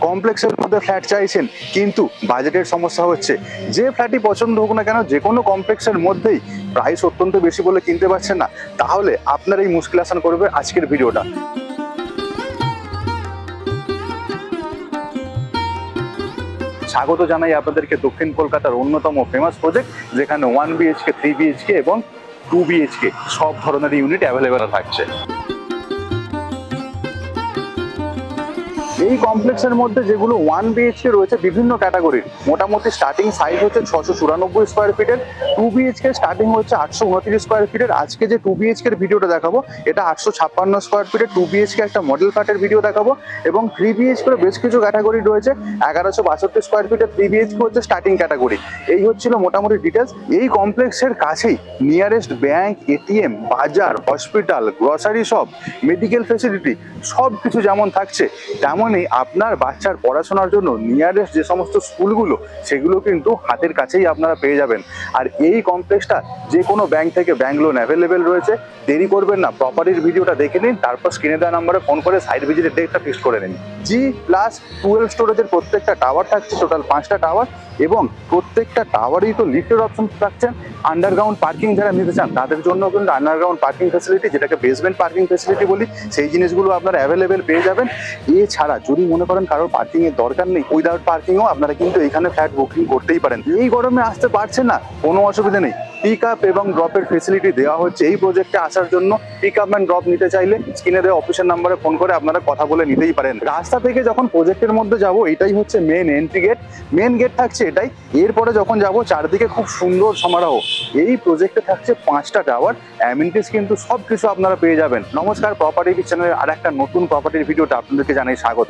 কমপ্লেক্সের মধ্যে ফ্ল্যাট চাইছেন কিন্তু বাজেটের সমস্যা হচ্ছে, যে ফ্ল্যাটই পছন্দ হোক না কেন যে কোনো কমপ্লেক্সের মধ্যেই প্রাইস অত্যন্ত বেশি বলে কিনতে পারছেন না, তাহলে আপনার এই মুশকিল আসান করবে আজকের ভিডিওটা। স্বাগত জানাই আপনাদেরকে দক্ষিণ কলকাতার অন্যতম ফেমাস প্রজেক্ট, যেখানে 1 BHK 3 BHK এবং 2 BHK সব ধরনের ইউনিট অ্যাভেলেবেল থাকছে। এই কমপ্লেক্সের মধ্যে যেগুলো 1 BHK রয়েছে বিভিন্ন ক্যাটাগরির, মোটামুটি স্টার্টিং সাইজ হচ্ছে 694 স্কোয়ার ফিটের, 2 BHK স্টার্টিং হচ্ছে 829 স্কোয়ার ফিটের। আজকে যে 2 BHK এর ভিডিওটা দেখাবো এটা 856 স্কোয়ার ফিটের 2 BHK একটা মডেল ফ্ল্যাটের ভিডিও দেখাবো, এবং 3 BHK এর বেশ কিছু ক্যাটাগরি রয়েছে। 1162 স্কোয়ার ফিটের 3 BHK হচ্ছে স্টার্টিং ক্যাটাগরি। এই হচ্ছিল মোটামুটি ডিটেলস। এই কমপ্লেক্সের কাছেই নিয়ারেস্ট ব্যাংক, এটিএম, বাজার, hospital, grocery shop, medical facility সব কিছু যেমন থাকছে, তেমনই আপনার বাচ্চার পড়াশোনার জন্য নিয়ারেস্ট যে সমস্ত স্কুলগুলো সেগুলো কিন্তু হাতের কাছেই আপনারা পেয়ে যাবেন। আর এই কমপ্লেক্সটা যে কোনো ব্যাংক থেকে ব্যাংক লোন অ্যাভেলেবেল রয়েছে। দেরি করবেন না, প্রপার্টির ভিডিওটা দেখে নিন, তারপর স্ক্রিনে দেওয়া নাম্বারে ফোন করে সাইট ভিজিটের ডেটটা ফিক্স করে নিন। G+12 স্টোরেজের প্রত্যেকটা টাওয়ার থাকছে, টোটাল 5টা টাওয়ার, এবং প্রত্যেকটা টাওয়ারেই তো লিফটের অপশন থাকছে। আন্ডারগ্রাউন্ড পার্কিং যারা নিতে চান তাদের জন্য কিন্তু আন্ডারগ্রাউন্ড পার্কিং ফ্যাসিলিটি, যেটাকে বেসমেন্ট পার্কিং ফ্যাসিলিটি বলি, সেই জিনিসগুলো আপনারা অ্যাভেলেবেল পেয়ে যাবেন। এছাড়া যদি মনে করেন কারোর পার্কিং এর দরকার নেই, উইদাউট পার্কিংও আপনারা কিন্তু এখানে ফ্ল্যাট বুকিং করতেই পারেন। এই গরমে আসতে পারছেন না, কোনো অসুবিধা নেই, পিক আপ এবং ড্রপের ফেসিলিটি দেওয়া হচ্ছে এই প্রজেক্টে আসার জন্য। পিক আপ অ্যান্ড ড্রপ নিতে চাইলে স্ক্রিনে দেওয়া অফিসের নাম্বারে ফোন করে আপনারা কথা বলে নিতেই পারেন। রাস্তা থেকে যখন প্রজেক্টের মধ্যে যাব, এটাই হচ্ছে main entry gate. Main gate থাকছে এটাই। এরপরে যখন যাব চারদিকে খুব সুন্দর সমারোহ। এই প্রজেক্টে থাকছে 5টা টাওয়ার, অ্যামিনিটিস কিন্তু সব কিছু আপনারা পেয়ে যাবেন। নমস্কার, প্রপার্টি চ্যানেলের আর একটা নতুন প্রপার্টির ভিডিওটা আপনাদেরকে জানাই স্বাগত।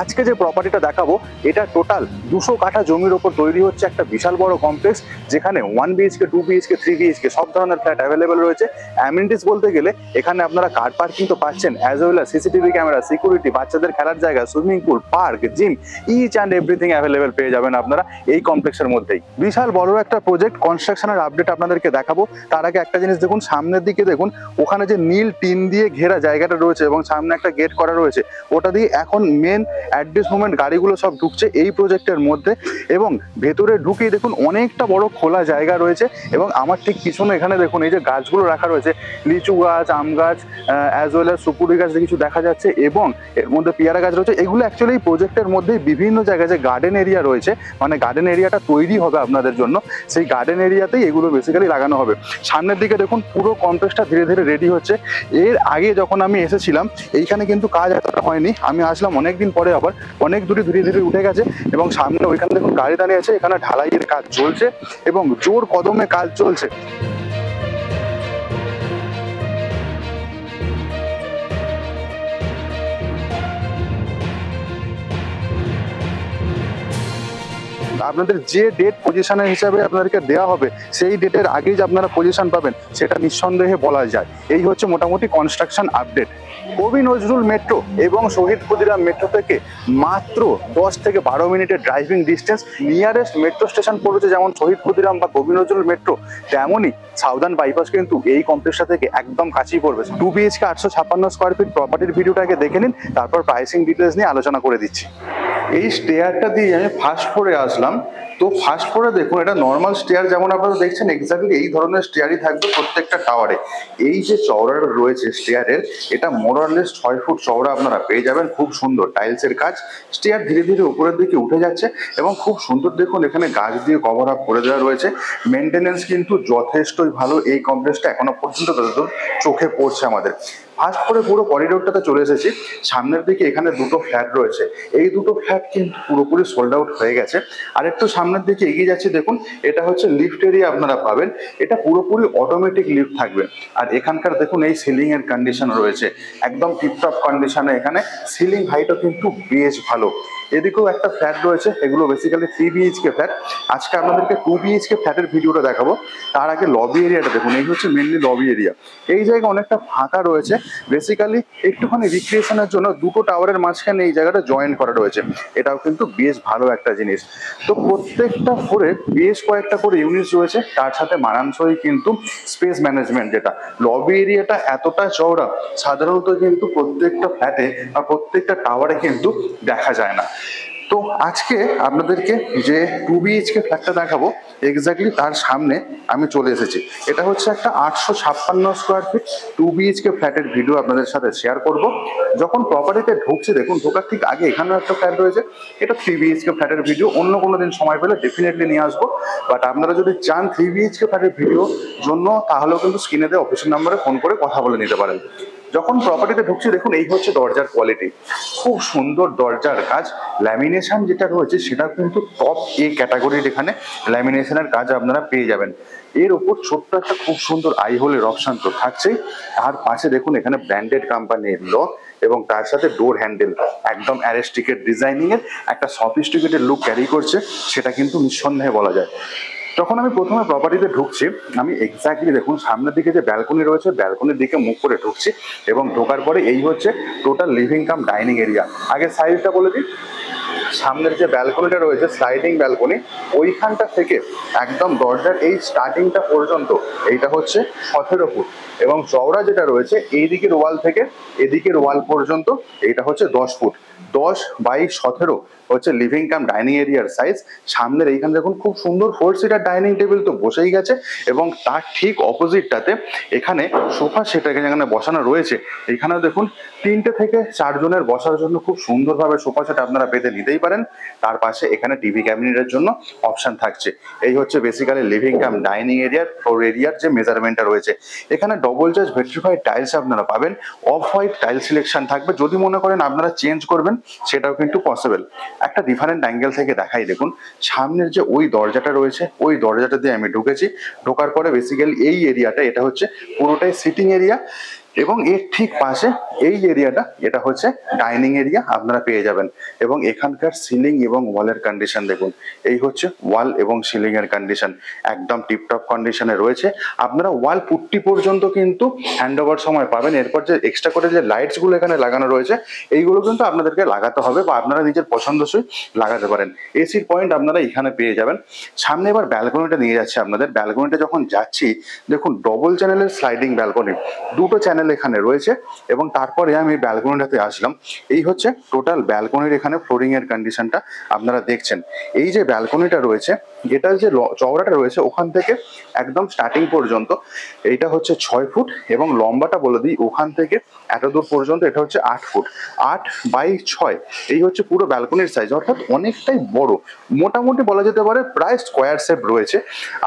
আজকে যে প্রপার্টিটা দেখাবো এটা টোটাল 200 কাঠা জমির ওপর তৈরি হচ্ছে একটা বিশাল বড় কমপ্লেক্স, যেখানে 1 BHK 2 BHK 3 BHK সব ধরনের ফ্ল্যাট অ্যাভেলেবেল রয়েছে। অ্যামিনিটিস বলতে গেলে এখানে আপনারা কার পার্কিং তো পাচ্ছেন, as well as CCTV camera, security, বাচ্চাদের খেলার জায়গা, swimming pool, park, gym, each and everything available পেয়ে যাবেন আপনারা এই কমপ্লেক্সের মধ্যেই। বিশাল বড় একটা প্রজেক্ট, কনস্ট্রাকশনের আপডেট আপনাদেরকে দেখাবো। তার আগে একটা জিনিস দেখুন, সামনের দিকে দেখুন, ওখানে যে নীল টিন দিয়ে ঘেরা জায়গাটা রয়েছে এবং সামনে একটা গেট করা রয়েছে, ওটা দিয়ে এখন মেন অ্যাট দিস মোমেন্ট গাড়িগুলো সব ঢুকছে এই প্রজেক্টের মধ্যে। এবং ভেতরে ঢুকেই দেখুন অনেকটা বড় খোলা জায়গা রয়েছে, এবং আমার ঠিক পিছনে এখানে দেখুন এই যে গাছগুলো রাখা রয়েছে, লিচু গাছ, আম গাছ, অ্যাজ ওয়েল অ্যাজ সুপুরি গাছ কিছু দেখা যাচ্ছে, এবং এর মধ্যে পেয়ারা গাছ রয়েছে। এগুলো অ্যাকচুয়ালি এই প্রজেক্টের মধ্যে বিভিন্ন জায়গায় যে গার্ডেন এরিয়া রয়েছে, মানে গার্ডেন এরিয়াটা তৈরি হবে আপনাদের জন্য, সেই গার্ডেন এরিয়াতেই এগুলো বেসিক্যালি লাগানো হবে। সামনের দিকে দেখুন পুরো কমপ্লেক্সটা ধীরে ধীরে রেডি হচ্ছে। এর আগে যখন আমি এসেছিলাম এইখানে কিন্তু কাজ এতটা হয়নি, আমি আসলাম অনেকদিন পরে, আবার অনেক দূরে ধীরে ধীরে উঠে গেছে, এবং সামনে ওইখানে দেখুন গাড়ি দাঁড়িয়ে আছে। এখানে ঢালাইয়ের কাজ চলছে এবং জোর কদমে কাজ চলছে। আপনাদের যে ডেট পজিশনের হিসাবে আপনাদেরকে দেওয়া হবে, সেই ডেটের আগেই যে আপনারা পজিশন পাবেন সেটা নিঃসন্দেহে বলা যায়। এই হচ্ছে মোটামুটি কনস্ট্রাকশন আপডেট। কবি নজরুল মেট্রো এবং শহীদ ক্ষুদিরাম মেট্রো থেকে মাত্র 10 থেকে 12 মিনিটের driving distance. Nearest metro station পড়েছে যেমন শহীদ ক্ষুদিরাম বা কবি নজরুল মেট্রো, তেমনই সাউদার্ন বাইপাস কিন্তু এই কমপ্লেক্সটা থেকে একদম কাছেই পড়বে। 2 BHK 856 স্কোয়ার ফিট প্রপার্টির ভিডিওটাকে দেখে নিন, তারপর প্রাইসিং ডিটেলস নিয়ে আলোচনা করে দিচ্ছি। এই স্টেয়ারটা দিয়ে আমি ফার্স্ট ফ্লোরে আসলাম। তো ফার্স্ট ফ্লোরে দেখুন, এটা নর্মাল স্টেয়ার যেমন আপনারা দেখছেন, এক্স্যাক্টলি এই ধরনের স্টেয়ারই থাকবে প্রত্যেকটা টাওয়ারে। এই যে চওড়াটা রয়েছে স্টেয়ারের, এটা মোরালেস 6 ফুট চওড়া আপনারা পেয়ে যাবেন। খুব সুন্দর টাইলসের কাজ। স্টেয়ার ধীরে ধীরে উপরের দিকে উঠে যাচ্ছে এবং খুব সুন্দর দেখুন এখানে গাছ দিয়ে কভার আপ করে দেওয়া রয়েছে। মেনটেনেন্স কিন্তু যথেষ্টই ভালো এই কমপ্লেক্সটা এখনো পর্যন্ত যতদূর চোখে পড়ছে আমাদের। ফার্স্ট ফ্লোরে পুরো করিডোরটাতে চলে এসেছি। সামনের দিকে এখানে দুটো ফ্ল্যাট রয়েছে, এই দুটো ফ্ল্যাট কিন্তু পুরোপুরি সোল্ড আউট হয়ে গেছে। আর একটু সামনের দিকে এগিয়ে যাচ্ছে, দেখুন এটা হচ্ছে লিফট এরিয়া আপনারা পাবেন। এটা পুরোপুরি অটোমেটিক লিফট থাকবে। আর এখানকার দেখুন এই সিলিং এর কন্ডিশন রয়েছে একদম টিপটপ কন্ডিশনে। এখানে সিলিং হাইটও কিন্তু বেশ ভালো। এদিকেও একটা ফ্ল্যাট রয়েছে, এগুলো বেসিক্যালি 3 BHK ফ্ল্যাট। আজকে আপনাদেরকে 2 BHK ফ্ল্যাটের ভিডিওটা দেখাবো। তার আগে লবি এরিয়াটা দেখুন, এই হচ্ছে মেনলি লবি এরিয়া। এই জায়গা অনেকটা ফাঁকা রয়েছে, বেসিক্যালি একটুখানি রিক্রিয়েশনের জন্য দুটো টাওয়ারের মাঝখানে এই জায়গাটা জয়েন করা রয়েছে। এটাও কিন্তু বেশ ভালো একটা জিনিস। তো প্রত্যেকটা ফ্লোরে বেশ কয়েকটা করে ইউনিট রয়েছে, তার সাথে মানানসই কিন্তু স্পেস ম্যানেজমেন্ট। যেটা লবি এরিয়াটা এতটা চওড়া সাধারণত কিন্তু প্রত্যেকটা ফ্ল্যাটে বা প্রত্যেকটা টাওয়ারে কিন্তু দেখা যায় না। তো আজকে আপনাদেরকে যে 2BHK ফ্ল্যাটটা দেখাবো এক্স্যাক্টলি তার সামনে আমি চলে এসেছি। এটা হচ্ছে একটা 856 স্কোয়ার ফিট 2BHK ফ্ল্যাটের ভিডিও আপনাদের সাথে শেয়ার করব। যখন প্রপার্টিতে ঢুকছি, দেখুন ঢোকার ঠিক আগে এখানেও একটা ফ্ল্যাট রয়েছে, এটা 3BHK ফ্ল্যাটের ভিডিও। অন্য কোনো দিন সময় পেলে ডেফিনেটলি নিয়ে আসবো। বাট আপনারা যদি চান 3BHK ফ্ল্যাটের ভিডিও জন্য, তাহলেও কিন্তু স্ক্রিনে দেওয়া অফিসের নাম্বারে ফোন করে কথা বলে নিতে পারেন। যখন প্রপার্টিতে ঢুকছি, দেখুন এই হচ্ছে দরজার কোয়ালিটি, খুব সুন্দর দরজার কাজ। ল্যামিনেশন যেটা রয়েছে সেটা কিন্তু টপ এ ক্যাটাগরির এখানে ল্যামিনেশনের কাজ আপনারা পেয়ে যাবেন। এর উপর ছোট্ট একটা খুব সুন্দর আই হোলের অপশন তো থাকছেই, তার পাশে দেখুন এখানে ব্র্যান্ডেড কোম্পানির লক এবং তার সাথে ডোর হ্যান্ডেল একদম অ্যারিস্টিকেট ডিজাইনিং এর একটা সফিস্টিকেটেড লুক ক্যারি করছে, সেটা কিন্তু নিঃসন্দেহে বলা যায়। যখন আমি প্রথমে প্রপার্টিতে ঢুকছি, আমি এক্স্যাক্টলি দেখুন সামনের দিকে যে ব্যালকনি রয়েছে, ব্যালকনির দিকে মুখ করে ঢুকছি এবং ঢোকার পরে এই হচ্ছে total living cum dining area. আগে সাইজটা বলে দিই, সামনের যে ব্যালকনিটা রয়েছে স্লাইডিং ব্যালকনি, ওইখানটা থেকে একদম দরজার এই স্টার্টিংটা পর্যন্ত এইটা হচ্ছে 17 ফুট এবং চওড়া যেটা রয়েছে এই দিকের ওয়াল থেকে এদিকের ওয়াল পর্যন্ত এইটা হচ্ছে 10 ফুট। 10/17 হচ্ছে লিভিং কাম ডাইনিং এরিয়ার সাইজ। সামনের এইখানে দেখুন খুব সুন্দর 4 সিটার ডাইনিং টেবিল তো বসেই গেছে এবং তার ঠিক অপোজিটটাতে এখানে সোফা সেট এখানে বসানো রয়েছে। এখানেও দেখুন 3টে থেকে 4 জনের বসার জন্য খুব সুন্দরভাবে সোফা সেট আপনারা পেতে নিতেই পারেন। তার পাশে এখানে টিভি ক্যাবিনেটের জন্য অপশন থাকছে। এই হচ্ছে বেসিক্যালি লিভিং কাম ডাইনিং এরিয়ার ফ্লোর এরিয়ার যে মেজারমেন্টটা রয়েছে। এখানে ডবল চার্জ ভেট্রিফাইড টাইলস আপনারা পাবেন, অফ হোয়াইট টাইল সিলেকশন থাকবে। যদি মনে করেন আপনারা চেঞ্জ করবেন সেটাও কিন্তু পসিবল। একটা ডিফারেন্ট অ্যাঙ্গেল থেকে দেখাই, দেখুন সামনের যে ওই দরজাটা রয়েছে ওই দরজাটা দিয়ে আমি ঢুকেছি। ঢোকার পরে বেসিক্যালি এই এরিয়াটা এটা হচ্ছে পুরোটাই সিটিং এরিয়া এবং এর ঠিক পাশে এই এরিয়াটা এটা হচ্ছে ডাইনিং এরিয়া আপনারা পেয়ে যাবেন। এবং এখানকার সিলিং এবং ওয়ালের কন্ডিশন দেখুন, এই হচ্ছে ওয়াল এবং সিলিং এর কন্ডিশন একদম টিপটপ কন্ডিশনে রয়েছে। আপনারা ওয়াল পুট্টি পর্যন্ত কিন্তু হ্যান্ড ওভার সময় পাবেন। এরপর যে এক্সট্রা করে যে লাইটস গুলো এখানে লাগানো রয়েছে এইগুলো কিন্তু আপনাদেরকে লাগাতে হবে বা আপনারা নিজের পছন্দসই লাগাতে পারেন। এসির পয়েন্ট আপনারা এখানে পেয়ে যাবেন। সামনে এবার ব্যালকনিটা নিয়ে যাচ্ছে আপনাদের। ব্যালকনিটা যখন যাচ্ছি, দেখুন ডবল চ্যানেলের স্লাইডিং ব্যালকনি, দুটো চ্যানেল এখানে রয়েছে এবং তারপরে আমি ব্যালকনিটাতে আসলাম। এই হচ্ছে টোটাল ব্যালকনির এখানে ফ্লোরিং এর কন্ডিশনটা আপনারা দেখছেন। এই যে ব্যালকনিটা রয়েছে এটার যে চওড়াটা রয়েছে ওখান থেকে একদম স্টার্টিং পর্যন্ত এইটা হচ্ছে 6 ফুট এবং লম্বাটা বলে দিই ওখান থেকে এত দূর পর্যন্ত এটা হচ্ছে 8 ফুট। 8/6 এই হচ্ছে পুরো ব্যালকনির সাইজ, অর্থাৎ অনেকটাই বড়। মোটামুটি বলা যেতে পারে প্রায় স্কোয়ার শেপ রয়েছে।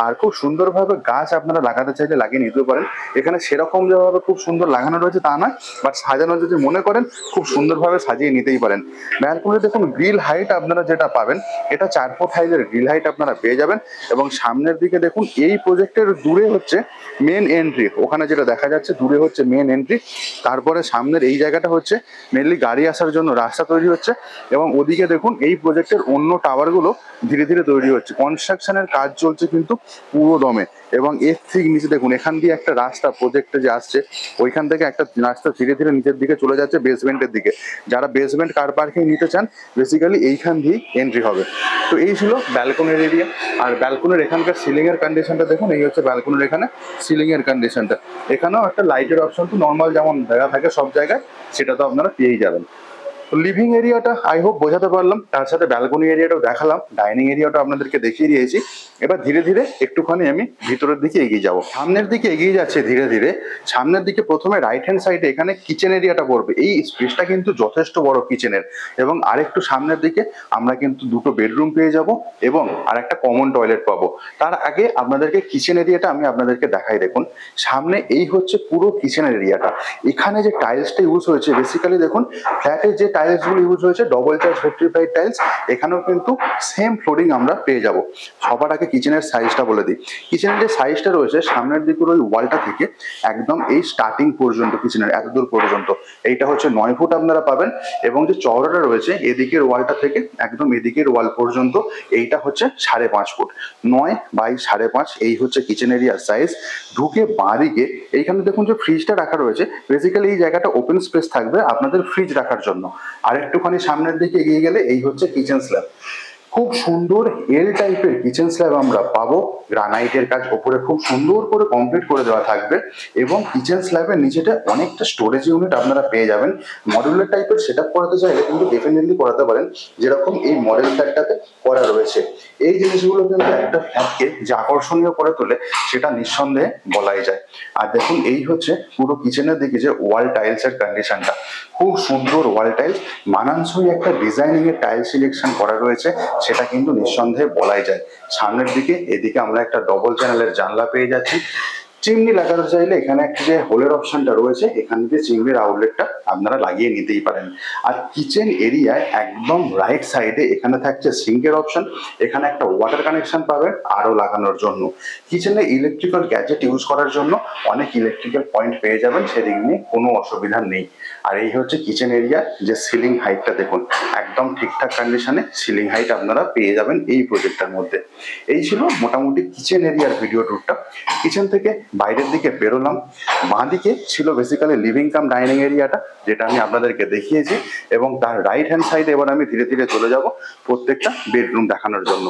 আর খুব সুন্দরভাবে গাছ আপনারা লাগাতে চাইলে লাগিয়ে নিতে পারেন। এখানে সেরকম যেভাবে খুব সুন্দর লাগানো রয়েছে তা নয়, বাট সাজানো যদি মনে করেন খুব সুন্দরভাবে সাজিয়ে নিতেই পারেন। ব্যালকনিতে দেখুন গ্রিল হাইট আপনারা যেটা পাবেন এটা 4 ফুট হাইটের গ্রিল হাইট আপনারা পেয়ে যাবেন। এবং সামনের দিকে দেখুন এই প্রজেক্টের দূরে হচ্ছে মেন এন্ট্রি, ওখানে যেটা দেখা যাচ্ছে দূরে হচ্ছে মেন এন্ট্রি। তারপরে সামনের এই জায়গাটা হচ্ছে মেনলি গাড়ি আসার জন্য রাস্তা তৈরি হচ্ছে এবং ওদিকে দেখুন এই প্রজেক্টের অন্য টাওয়ারগুলো ধীরে ধীরে তৈরি হচ্ছে। কনস্ট্রাকশনের কাজ চলছে কিন্তু পুরো দমে। এবং এর ঠিক নিচে দেখুন এখান দিয়ে একটা রাস্তা প্রজেক্টে যে আসছে, ওইখান থেকে একটা রাস্তা ধীরে ধীরে নিচের দিকে চলে যাচ্ছে বেসমেন্টের দিকে। যারা বেসমেন্ট কার পার্কিং নিতে চান বেসিক্যালি এইখান দিয়েই এন্ট্রি হবে। তো এই ছিল ব্যালকনির এরিয়া। আর ব্যালকনির এখানকার সিলিং এর কন্ডিশনটা দেখুন, এই হচ্ছে ব্যালকনির এখানে সিলিং এর কন্ডিশনটা। এখানেও একটা লাইটের অপশন তো নর্মাল যেমন দেওয়া থাকে সব জায়গায় সেটা তো আপনারা পেয়েই যাবেন। লিভিং এরিয়াটা আই হোপ বোঝাতে পারলাম, তার সাথে ব্যালকনি এরিয়াটাও দেখালাম, ডাইনিং এরিয়াটা আপনাদেরকে দেখিয়ে দিয়েছি। এবার ধীরে ধীরে একটুখানি আমি ভিতরের দিকে এগিয়ে যাব। সামনের দিকে এগিয়ে যাচ্ছে ধীরে ধীরে। সামনের দিকে প্রথমে রাইট হ্যান্ড সাইডে এখানে কিচেন এরিয়াটা পড়বে। এই স্পেসটা কিন্তু যথেষ্ট বড় কিচেনের। এবং আরেকটু সামনের দিকে আমরা কিন্তু দুটো বেডরুম পেয়ে যাব এবং আরেকটা কমন টয়লেট পাবো। তার আগে আপনাদেরকে কিচেন এরিয়াটা আমি আপনাদেরকে দেখাই। দেখুন সামনে এই হচ্ছে পুরো কিচেনের এরিয়াটা। এখানে যে টাইলসটা ইউজ হয়েছে বেসিক্যালি দেখুন ফ্ল্যাটের যে টাইলস গুলো ইউজ হয়েছে ডবল চার্জ ভেট্রিফাইড টাইলস, এখানেও কিন্তু সেম ফ্লোরিং আমরা পেয়ে যাব। সবার আগে কিচেনের সাইজটা বলে দিই। কিচেনের যে সাইজটা রয়েছে সামনের দিকের ওই ওয়ালটা থেকে একদম এই স্টার্টিং পর্যন্ত কিচেনের এতদূর পর্যন্ত এইটা হচ্ছে 9 ফুট আপনারা পাবেন। এবং যে চওড়াটা রয়েছে এদিকের ওয়ালটা থেকে একদম এদিকের ওয়াল পর্যন্ত এইটা হচ্ছে 5.5 ফুট। 9/5.5 এই হচ্ছে কিচেন এরিয়ার সাইজ। ঢুকে বাঁদিকে এইখানে দেখুন যে ফ্রিজটা রাখা রয়েছে। বেসিক্যালি এই জায়গাটা ওপেন স্পেস থাকবে আপনাদের ফ্রিজ রাখার জন্য। আর একটুখানি সামনের দিকে এগিয়ে গেলে এই হচ্ছে কিচেন স্ল্যাব। খুব সুন্দর এল টাইপের কিচেন স্ল্যাব আমরা পাবো, গ্রানাইটের কাজ ওপরে খুব সুন্দর করে কমপ্লিট করে দেওয়া থাকবে এবং কিচেন স্ল্যাবের নিচেটা অনেকটা স্টোরেজ ইউনিট আপনারা পেয়ে যাবেন। মডুলার টাইপের সেট আপ করাতে চাইলে কিন্তু ডেফিনেটলি করাতে পারেন, যেরকম এই মডেল ফ্ল্যাটটাতে করা রয়েছে। এই জিনিসগুলো কিন্তু একটা ফ্ল্যাটকে যে আকর্ষণীয় করে তোলে সেটা নিঃসন্দেহে বলাই যায়। আর দেখুন এই হচ্ছে পুরো কিচেনের দিকে যে ওয়াল টাইলস এর কন্ডিশনটা, খুব সুন্দর ওয়াল টাইলস, মানানসই একটা ডিজাইনিং এর টাইল সিলেকশন করা রয়েছে, সেটা কিন্তু নিঃসন্দেহে বলাই যায়। সামনের দিকে এদিকে আমরা একটা ডবল চ্যানেলের জানলা পেয়ে যাচ্ছি। চিমনি লাগাতে চাইলে এখানে একটা যে হোলের অপশনটা রয়েছে, এখান থেকে চিমনির আউটলেটটা আপনারা লাগিয়ে নিতেই পারেন। আর কিচেন এরিয়ায় একদম রাইট সাইডে এখানে থাকছে সিঙ্কের অপশন, এখানে একটা ওয়াটার কানেকশন পাবেন আরো লাগানোর জন্য। কিচেনে ইলেকট্রিক্যাল গ্যাজেট ইউজ করার জন্য অনেক ইলেকট্রিক্যাল পয়েন্ট পেয়ে যাবেন, সেদিক নিয়ে কোনো অসুবিধা নেই। আর এই হচ্ছে কিচেন এরিয়া, যে সিলিং হাইটটা দেখুন একদম ঠিকঠাক কন্ডিশনে সিলিং হাইট আপনারা পেয়ে যাবেন এই প্রজেক্টটার মধ্যে। এই ছিল মোটামুটি কিচেন এরিয়ার ভিডিও ট্যুরটা। কিচেন থেকে বাইরের দিকে বেরোলাম, বাঁ দিকে ছিল বেসিক্যালি লিভিং কাম ডাইনিং এরিয়াটা, যেটা আমি আপনাদেরকে দেখিয়েছি, এবং তার রাইট হ্যান্ড সাইডে এবার আমি ধীরে ধীরে চলে যাব প্রত্যেকটা বেডরুম দেখানোর জন্য।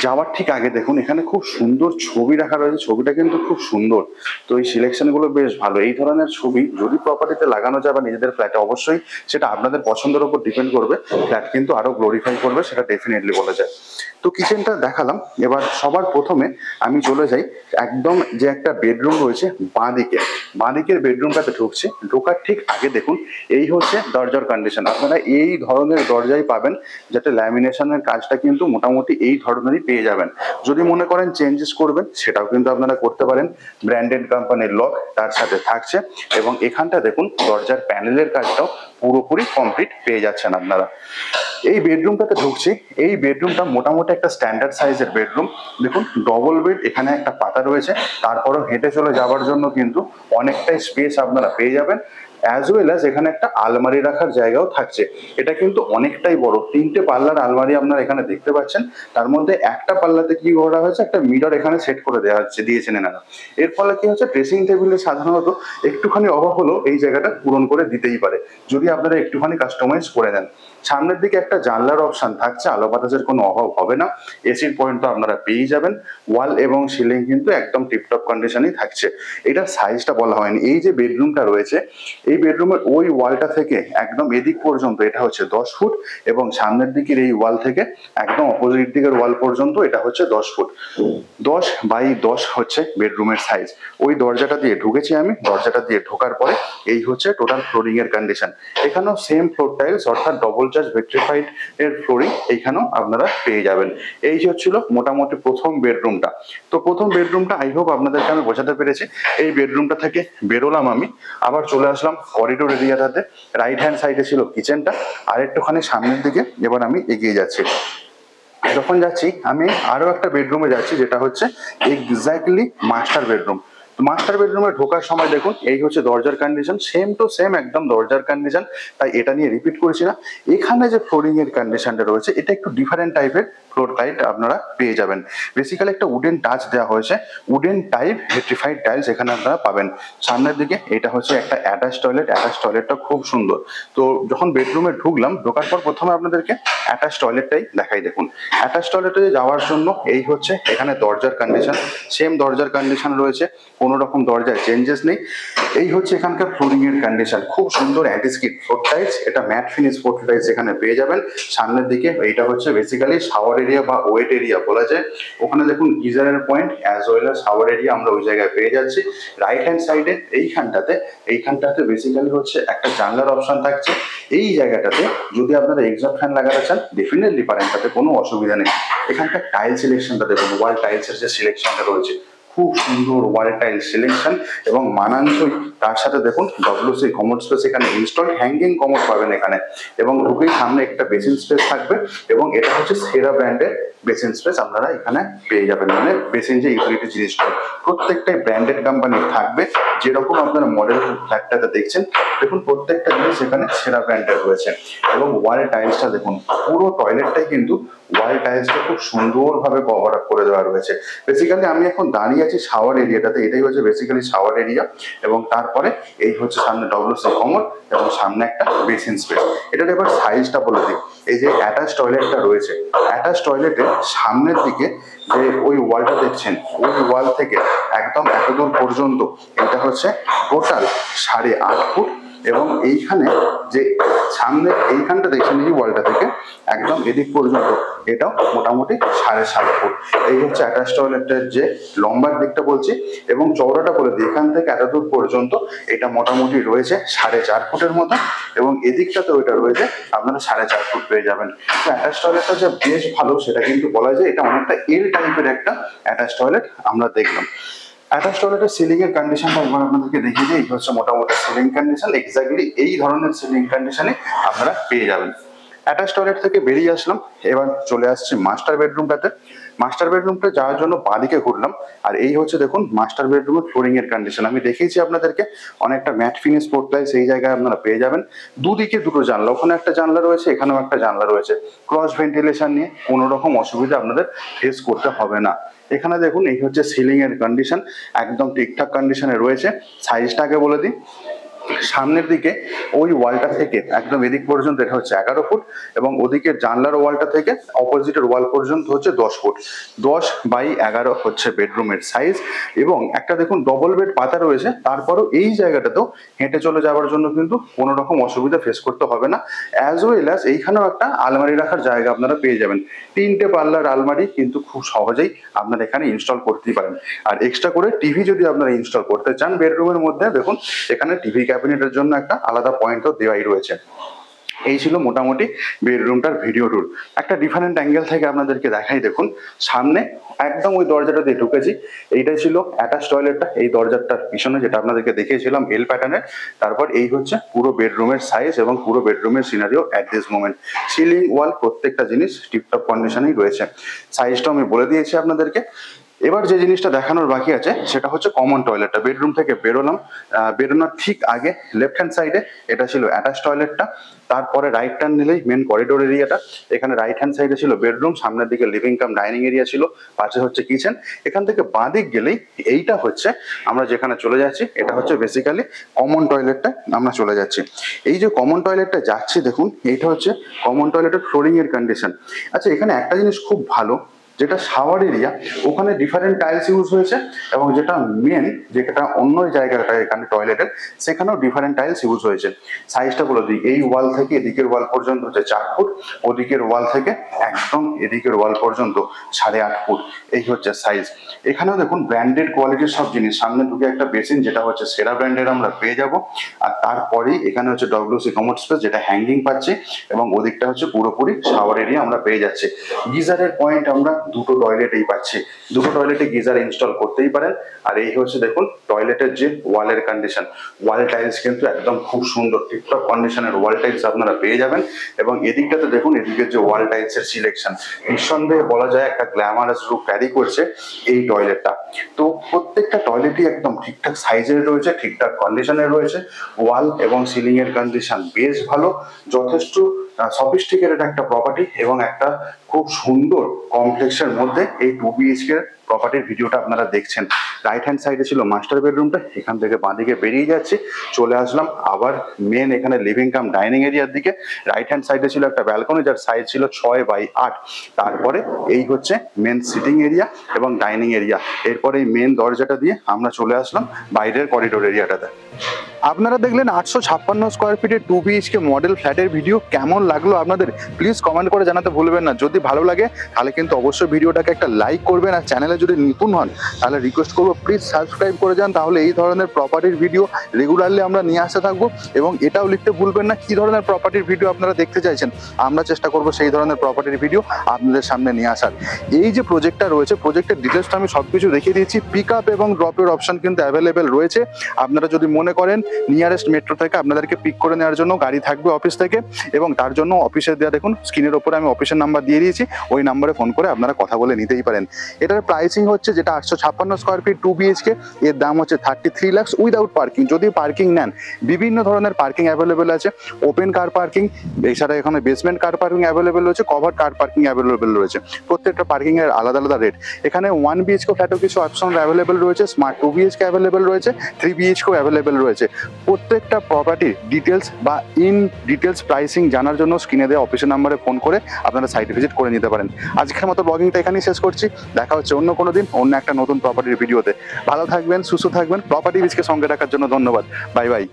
যাওয়ার ঠিক আগে দেখুন এখানে খুব সুন্দর ছবি রাখা রয়েছে, ছবিটা কিন্তু খুব সুন্দর। তো এই সিলেকশন গুলো বেশ ভালো। এই ধরনের ছবি যদি প্রপার্টিতে লাগানো যায় বা নিজেদের ফ্ল্যাটে, অবশ্যই সেটা আপনাদের পছন্দের উপর ডিপেন্ড করবে, ফ্ল্যাট কিন্তু আরো গ্লোরিফাই করবে, সেটা ডেফিনেটলি বলা যায়। তো কিচেনটা দেখালাম, এবার সবার প্রথমে আমি চলে যাই একদম যে একটা বেডরুম রয়েছে বাঁদিকের বেডরুমটাতে ঢুকছি। ঢোকার ঠিক আগে দেখুন এই হচ্ছে দরজার কন্ডিশন। আপনারা এই ধরনের দরজাই পাবেন, যাতে ল্যামিনেশনের কাজটা কিন্তু মোটামুটি এই ধরনেরই পেয়ে যাবেন। যদি মনে করেন চেঞ্জেস করবেন সেটাও কিন্তু আপনারা করতে পারেন। ব্র্যান্ডেড কোম্পানির লক তার সাথে থাকছে, এবং এখানটা দেখুন দরজার প্যানেলের কাজটাও পুরোপুরি কমপ্লিট পেয়ে যাচ্ছেন আপনারা। এই বেডরুমটাতে ঢুকছি, এই বেডরুমটা মোটামুটি একটা স্ট্যান্ডার্ড সাইজের বেডরুম। দেখুন ডবল বেড, এখানে একটা পাতা রয়েছে, তারপরও হেঁটে চলে যাওয়ার জন্য কিন্তু অনেকটাই স্পেস আপনারা পেয়ে যাবেন। অ্যাজ ওয়েল অ্যাজ এখানে একটা আলমারি রাখার জায়গাও থাকছে। এটা কিন্তু অনেকটাই বড়, 3টে পাল্লার আলমারি আপনারা এখানে দেখতে পাচ্ছেন। তার মধ্যে একটা পাল্লাতে কি করা হয়েছে, একটা মিরর এখানে সেট করে দেওয়া হচ্ছে, দিয়েছেন এনারা। এর ফলে কি হচ্ছে, ড্রেসিং টেবিলে সাধারণত একটুখানি অভাব হলেও এই জায়গাটা পূরণ করে দিতেই পারে, যদি আপনারা একটুখানি কাস্টমাইজ করে নেন। সামনের দিকে একটা জানলার অপশন থাকছে, আলো বাতাসের কোনো অভাব হবে না। এসির পয়েন্ট তো আপনারা পেয়ে যাবেন। ওয়াল এবং সিলিং কিন্তু একদম টিপটপ কন্ডিশনেই থাকছে। এটার সাইজটা বলা হয়নি। এই যে বেডরুমটা রয়েছে, এই বেডরুমের ওই ওয়ালটা থেকে একদম এদিক পর্যন্ত এটা হচ্ছে 10 ফুট, এবং সামনের দিকের এই ওয়াল থেকে একদম অপোজিট দিকের ওয়াল পর্যন্ত এটা হচ্ছে 10 ফুট। 10 বাই 10 হচ্ছে বেডরুমের সাইজ। ওই দরজাটা দিয়ে ঢুকেছি আমি, দরজাটা দিয়ে ঢোকার পরে এই হচ্ছে টোটাল ফ্লোরিং এর কন্ডিশন। এখানেও সেম ফ্লোর টাইলস, অর্থাৎ ডবল চার্জ ভিট্রিফাইড এর ফ্লোরিং এইখানেও আপনারা পেয়ে যাবেন। এই হচ্ছিল মোটামুটি প্রথম বেডরুমটা। তো প্রথম বেডরুমটা আই হোপ আপনাদেরকে আমি বোঝাতে পেরেছি। এই বেডরুমটা থেকে বেরোলাম আমি, আবার চলে আসলাম করিডোর এরিয়াটাতে। রাইট হ্যান্ড সাইডে ছিল কিচেনটা, আর একটুখানি সামনের দিকে এবার আমি এগিয়ে যাচ্ছি। যখন যাচ্ছি আমি আরো একটা বেডরুমে যাচ্ছি, যেটা হচ্ছে এক্স্যাক্টলি মাস্টার বেডরুম। মাস্টার বেডরুমে ঢোকার সময় দেখুন এই হচ্ছে দরজার কন্ডিশন, সেম টু সেম একদম দরজার কন্ডিশন, তাই এটা নিয়ে রিপিট করছি না। এখানে যে ফ্লোরিং এর কন্ডিশনটা রয়েছে, এটা একটু ডিফারেন্ট টাইপের ফ্লোর টাইপ আপনারা পেয়ে যাবেন। বেসিক্যালি একটা উডেন টাচ দেওয়া হয়েছে, উডেন টাইপ ভিট্রিফাইড টাইলস এখানে আপনারা পাবেন। সামনের দিকে এটা হচ্ছে একটা অ্যাটাচ টয়লেট, অ্যাটাচ টয়লেটটা খুব সুন্দর। তো যখন বেডরুমে ঢুকলাম, ঢোকার পর প্রথমে আপনাদেরকে অ্যাটাচ টয়লেটটাই দেখাই। দেখুন অ্যাটাচ টয়লেটে যাওয়ার জন্য এই হচ্ছে এখানে দরজার কন্ডিশন, সেম দরজার কন্ডিশন রয়েছে, কোনো রকম দরজায় চেঞ্জেস নেই। এই হচ্ছে এখানকার ফ্লোরিং এর কন্ডিশন, খুব সুন্দর অ্যান্টিস্কিড ফ্লোর টাইলস, এটা ম্যাট ফিনিশ ফ্লোর টাইলস এখানে পেয়ে যাবেন। সামনের দিকে এইটা হচ্ছে বেসিক্যালি শাওয়ার এরিয়া বা ওয়েট এরিয়া বলা যায়। ওখানে দেখুন গিজারের point as well as shower area আমরা ওই জায়গায় পেয়ে যাচ্ছি। রাইট হ্যান্ড সাইডে এইখানটাতে বেসিক্যালি হচ্ছে একটা জানলার অপশন থাকছে। এই জায়গাটাতে যদি আপনারা এক্সস্ট ফ্যান লাগাতে চান ডেফিনেটলি পারেন, তাতে কোনো অসুবিধা নেই। এখানকার টাইল সিলেকশনটা দেখুন, ওয়াল টাইলসের যে সিলেকশনটা রয়েছে, খুব সুন্দর ওয়াল টাইল সিলেকশন, এবং মানানসই তার সাথে দেখুন ডব্লিউসি কমোড স্পেস এখানে ইনস্টল, হ্যাঙ্গিং কমোড পাবেন এখানে, এবং ঢুকেই সামনে একটা বেসিন স্পেস থাকবে, এবং এটা হচ্ছে সেরা ব্র্যান্ডের বেসিন স্পেস আপনারা এখানে পেয়ে যাবেন। মানে বেসিন যে ইউটিলিটি জিনিসটা প্রত্যেকটাই ব্র্যান্ডেড কোম্পানির থাকবে। যেরকম আপনারা মডেল ফ্ল্যাটটাতে দেখছেন, দেখুন প্রত্যেকটা জিনিস এখানে সেরা ব্র্যান্ডের রয়েছে। এবং ওয়াল টাইলসটা দেখুন, পুরো টয়লেটটাই কিন্তু ওয়াল টাইলসটা খুব সুন্দরভাবে কভার আপ করে দেওয়া রয়েছে। বেসিক্যালি আমি এখন দাঁড়িয়ে গেছি শাওয়ার এরিয়াটাতে। এটাই হচ্ছে বেসিক্যালি শাওয়ার এরিয়া, এবং তারপরে এই হচ্ছে সামনে ডব্লিউসি কমোড এবং সামনে একটা বেসিন স্পেস। এটার এবার সাইজটা বলে দিই। এই যে অ্যাটাচ টয়লেটটা রয়েছে, অ্যাটাচ টয়লেটের সামনের দিকে যে ওই ওয়ালটা দেখছেন, ওই ওয়াল থেকে একদম এতদূর পর্যন্ত এটা হচ্ছে টোটাল 8.5 ফুট, এবং এইখানে যে সামনে এইখানটা দেখছেন এই ওয়ালটা থেকে একদম এদিক পর্যন্ত এটাও মোটামুটি 7.5 ফুট। এই হচ্ছে অ্যাটাচ টয়লেটের যে লম্বার দিকটা বলছি, এবং চওড়াটা বলে দিই এখান থেকে এতদূর পর্যন্ত এটা মোটামুটি রয়েছে 4.5 ফুটের মতো, এবং এদিকটাতেও এটা রয়েছে আপনারা 4.5 ফুট পেয়ে যাবেন। তো অ্যাটাচ টয়লেটটা যে বেশ ভালো সেটা কিন্তু বলা যায়, এটা অনেকটা এল টাইপের একটা অ্যাটাচ টয়লেট আমরা দেখলাম। অ্যাটাচ টয়লেটের সিলিং এর কন্ডিশনটা একবার আপনাদেরকে দেখিয়ে দিই। এই হচ্ছে মোটামুটি সিলিং কন্ডিশন, এক্স্যাক্টলি এই ধরনের সিলিং কন্ডিশনে আপনারা পেয়ে যাবেন। অ্যাটাচ টয়লেট থেকে বেরিয়ে আসলাম, এবার চলে আসছি মাস্টার বেডরুমটাতে। মাস্টার বেডরুমটা যাওয়ার জন্য বাঁদিকে ঘুরলাম, আর এই হচ্ছে দেখুন মাস্টার বেডরুমের ফ্লোরিং এর কন্ডিশন। আমি দেখিয়েছি আপনাদেরকে অনেকটা ম্যাট ফিনিশ পোর্টলাইজ এই জায়গায় আপনারা পেয়ে যাবেন। দুদিকে দুটো জানলা, ওখানে একটা জানলা রয়েছে, এখানেও একটা জানলা রয়েছে। ক্রস ভেন্টিলেশন নিয়ে কোনো রকম অসুবিধা আপনাদের ফেস করতে হবে না। এখানে দেখুন এই হচ্ছে সিলিং এর কন্ডিশন, একদম ঠিকঠাক কন্ডিশনে রয়েছে। সাইজটাকে বলে দিই, সামনের দিকে ওই ওয়ালটা থেকে একদম এদিক পর্যন্ত এটা হচ্ছে 11 ফুট, এবং ওদিকে জানলার ওয়ালটা থেকে অপোজিটের ওয়াল পর্যন্ত হচ্ছে 10 ফুট। 10/11 হচ্ছে বেডরুমের সাইজ, এবং একটা দেখুন ডবল বেড পাতা রয়েছে। তারপরেও এই জায়গাটাতেও হেঁটে চলে যাওয়ার জন্য কিন্তু কোনো রকম অসুবিধা ফেস করতে হবে না। অ্যাজ ওয়েল অ্যাজ এইখানেও একটা আলমারি রাখার জায়গা আপনারা পেয়ে যাবেন। 3টে পাল্লার আলমারি কিন্তু খুব সহজেই আপনারা এখানে ইনস্টল করতেই পারেন। আর এক্সট্রা করে টিভি যদি আপনারা ইনস্টল করতে চান বেডরুমের মধ্যে, দেখুন এখানে টিভি ক্যাবিনেটের জন্য একটা আলাদা পয়েন্টও দেওয়াই রয়েছে। এই ছিল মোটামুটি বেডরুমটার ভিডিও ট্যুর। একটা ডিফারেন্ট অ্যাঙ্গেল থেকে আপনাদেরকে দেখাই। দেখুন সামনে একদম ওই দরজাটা দিয়ে ঢুকেছি, এইটাই ছিল অ্যাটাচ টয়লেটটা। এই দরজাটার পিছনে যেটা আপনাদেরকে দেখিয়েছিলাম এল প্যাটার্নের। তারপর এই হচ্ছে পুরো বেডরুমের সাইজ এবং পুরো বেডরুমের scenario at this moment. Ceiling wall প্রত্যেকটা জিনিস টিপটপ কন্ডিশনেই রয়েছে। সাইজটাও আমি বলে দিয়েছি আপনাদেরকে। এবার যে জিনিসটা দেখানোর বাকি আছে সেটা হচ্ছে কমন টয়লেটটা। বেডরুম থেকে বেরোলাম, বেরোনোর ঠিক আগে লেফট হ্যান্ড সাইডে এটা ছিল অ্যাটাচ টয়লেটটা। তারপরে রাইট টার্ন নিলেই মেন করিডোর এরিয়াটা। এখানে রাইট হ্যান্ড সাইডে ছিল বেডরুম, সামনের দিকে লিভিং কাম ডাইনিং এরিয়া ছিল, পাশে হচ্ছে কিচেন। এখান থেকে বাঁ দিক গেলেই এইটা হচ্ছে আমরা যেখানে চলে যাচ্ছি, এটা হচ্ছে বেসিক্যালি কমন টয়লেটটা আমরা চলে যাচ্ছি। এই যে কমন টয়লেটটা যাচ্ছি দেখুন, এইটা হচ্ছে কমন টয়লেটের ফ্লোরিং এর কন্ডিশন। আচ্ছা, এখানে একটা জিনিস খুব ভালো, যেটা শাওয়ার এরিয়া ওখানে ডিফারেন্ট টাইলস ইউজ হয়েছে, এবং যেটা মেন যেটা অন্য জায়গাটা এখানে টয়লেটের সেখানেও ডিফারেন্ট টাইলস ইউজ হয়েছে। সাইজটা বলে দিই, এই ওয়াল থেকে এদিকের ওয়াল পর্যন্ত হচ্ছে 4 ফুট, ওদিকের ওয়াল থেকে একদম এদিকের ওয়াল পর্যন্ত 8.5 ফুট। এই হচ্ছে সাইজ। এখানেও দেখুন ব্র্যান্ডেড কোয়ালিটির সব জিনিস। সামনে ঢুকে একটা বেসিন যেটা হচ্ছে সেরা ব্র্যান্ডের আমরা পেয়ে যাব, আর তারপরেই এখানে হচ্ছে ডব্লিউসি কমোড স্পেস যেটা হ্যাঙ্গিং পাচ্ছে, এবং ওদিকটা হচ্ছে পুরোপুরি শাওয়ার এরিয়া আমরা পেয়ে যাচ্ছি। গিজারের পয়েন্ট আমরা দুটো টয়লেটেই পাচ্ছি, দুটো টয়লেটে গিজার ইনস্টল করতেই পারেন। আর এই হচ্ছে দেখুন টয়লেটের যে ওয়ালের কন্ডিশন, ওয়াল টাইলস কিন্তু একদম খুব সুন্দর টিপটপ কন্ডিশনের ওয়াল টাইলস আপনারা পেয়ে যাবেন। এবং এদিকটাতে দেখুন এদিকের যে ওয়াল টাইলসের সিলেকশন, নিঃসন্দেহে বলা যায় একটা গ্ল্যামারাস লুক ক্যারি করছে এই টয়লেটটা। তো প্রত্যেকটা টয়লেটই একদম ঠিকঠাক সাইজের রয়েছে, ঠিকঠাক কন্ডিশনের রয়েছে। ওয়াল এবং সিলিং এর কন্ডিশন বেশ ভালো, যথেষ্ট সফিস্টিকেটেড একটা প্রপার্টি, এবং একটা খুব সুন্দর কমপ্লেক্সের মধ্যে এই 2 BHK প্রপার্টির ভিডিওটা আপনারা দেখছেন। রাইট হ্যান্ড সাইডে ছিল মাস্টার বেডরুমটা, এখান থেকে বাঁদিকে বেরিয়ে যাচ্ছি, চলে আসলাম আবার মেন এখানে লিভিং কাম ডাইনিং এরিয়ার দিকে। রাইট হ্যান্ড সাইডে ছিল একটা ব্যালকনি যার সাইজ ছিল 6/8। তারপরে এই হচ্ছে মেন সিটিং এরিয়া এবং ডাইনিং এরিয়া। এরপরে এই মেন দরজাটা দিয়ে আমরা চলে আসলাম বাইরের করিডোর এরিয়াটাতে। আপনারা দেখলেন 856 স্কোয়ার ফিটের 2 BHK মডেল ফ্ল্যাটের ভিডিও। কেমন লাগলো আপনাদের প্লিজ কমেন্ট করে জানাতে ভুলবেন না। যদি ভালো লাগে তাহলে কিন্তু অবশ্যই ভিডিওটাকে একটা লাইক করবেন, আর চ্যানেলে যদি নতুন হন তাহলে রিকোয়েস্ট করবো প্লিজ সাবস্ক্রাইব করে যান, তাহলে এই ধরনের প্রপার্টির ভিডিও রেগুলারলি আমরা নিয়ে আসতে থাকবো। এবং এটাও লিখতে ভুলবেন না কী ধরনের প্রপার্টির ভিডিও আপনারা দেখতে চাইছেন, আমরা চেষ্টা করবো সেই ধরনের প্রপার্টির ভিডিও আপনাদের সামনে নিয়ে আসার। এই যে প্রজেক্টটা রয়েছে, প্রজেক্টের ডিটেলসটা আমি সব কিছু দেখিয়ে দিয়েছি। পিক আপ এবং ড্রপের অপশন কিন্তু অ্যাভেলেবেল রয়েছে। আপনারা যদি মনে করেন নিয়ারেস্ট মেট্রো থেকে আপনাদেরকে পিক করে নেওয়ার জন্য গাড়ি থাকবে অফিস থেকে, এবং তার জন্য অফিসের দেওয়া দেখুন স্ক্রিনের ওপরে আমি অফিসের নাম্বার দিয়ে দিয়েছি, ওই নাম্বারে ফোন করে আপনারা কথা বলে নিতেই পারেন। এটার প্রাইসিং হচ্ছে যেটা 856 স্কোয়ার ফিট 2 BHK, এর দাম হচ্ছে 33 লাখ উইদাউট পার্কিং। যদি পার্কিং নেন বিভিন্ন ধরনের পার্কিং অ্যাভেলেবেল আছে, ওপেন কার পার্কিং, এছাড়া এখানে বেসমেন্ট কার পার্কিং অ্যাভেলেবেল রয়েছে, কভার কার পার্কিং অ্যাভেলেবেল রয়েছে, প্রত্যেকটা পার্কিং এর আলাদা আলাদা রেট। এখানে 1 BHK ফ্ল্যাটও কিছু অপশন অ্যাভেলেবেল রয়েছে, স্মার্ট 2 BHK অ্যাভেলেবেল রয়েছে, 3 BHK অ্যাভেলেবেল রয়েছে। প্রত্যেকটা প্রপার্টির ডিটেলস বা ইন ডিটেলস প্রাইসিং জানার জন্য স্ক্রিনে দেওয়া অফিসের নাম্বারে ফোন করে আপনারা সাইট ভিজিট করে নিতে পারেন। আজকের মতো ব্লগিংটা এখানেই শেষ করছি, দেখা হচ্ছে অন্য কোনো দিন অন্য একটা নতুন প্রপার্টির ভিডিওতে। ভালো থাকবেন, সুস্থ থাকবেন, প্রপার্টি বিজকে সঙ্গে রাখার জন্য ধন্যবাদ, বাই বাই।